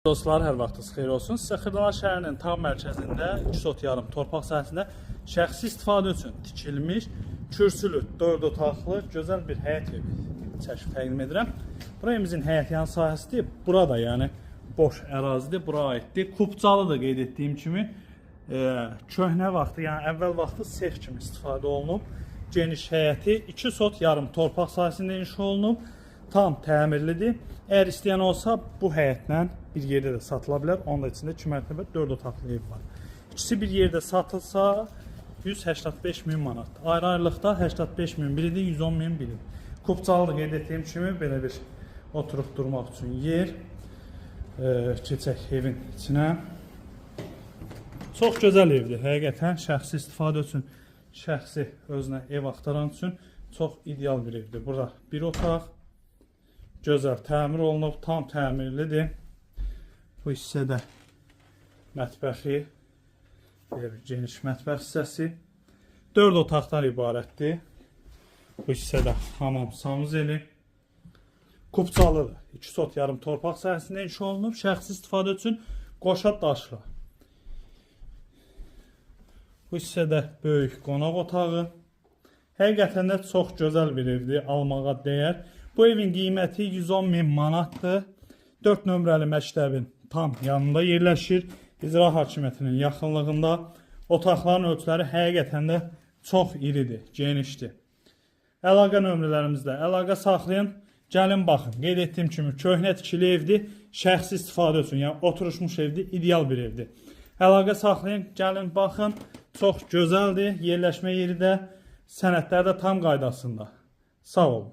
Dostlar, hər vaxtınız xeyir olsun. Sizə Xırdalar şəhərinin tam mərkəzində 2 sot yarım torpaq sahəsində şəxsi istifadə üçün tikilmiş, kürsülü, 4 otaqlı, gözəl bir həyət evi çəkib təqdim edirəm. Bura evimizin həyətyan sahəsidir. Burada yəni boş ərazidir, bura aiddir. Kubcalıdır qeyd etdiyim kimi. Köhnə vaxtı, yəni əvvəl vaxtı sex kimi istifadə olunub. Geniş həyəti 2 sot yarım torpaq sahəsində inşa olunub. Tam təmirlidir. Əgər istəyən olsa bu həyətlə bir yerdə də satıla bilər. Onun da içində 2 mərtəbə 4 otaqlı ev var. İkisi bir yerdə satılsa 185 min manat. Ayrı-ayrılıqda 85 min biridir, 110 min biridir. Kubcalı qeyd etdiyim kimi belə bir oturub durmaq üçün yer. Keçək evin içinə. Çox gözəl evdir. Həqiqətən şəxsi istifadə üçün, şəxsi özünə ev axtaran üçün çox ideal bir evdir. Burada bir otaq. Gözəl təmir olunub, tam təmirlidir. Bu hissədə mətbəxi, geniş mətbəx hissəsi 4 otaqdan ibarətdir. Bu hissədə hamam sanuzeli. Kubcalıdır. 2 sot yarım torpaq sahəsində inşa olunub. Şəxsi istifadə üçün qoşa daşla. Bu hissədə böyük qonaq otağı. Həqiqətən də çox gözəl bir evdir, almağa dəyər. Bu evin qiyməti 110 min manatdır. 4 nömrəli məktəbin tam yanında yerləşir. İcra hakimiyyətinin yaxınlığında. Otaqların ölçüləri həqiqətən də çox iridir, genişdir. Əlaqə nömrələrimizdə əlaqə saxlayın. Gəlin baxın. Qeyd etdiyim kimi köhnə tikili evdir. Şəxsi istifadə üçün, yəni oturuşmuş evdir, ideal bir evdir. Əlaqə saxlayın, gəlin baxın. Çox gözəldir. Yerləşmə yeri də, sənədləri də tam qaydasında. Sağ olun.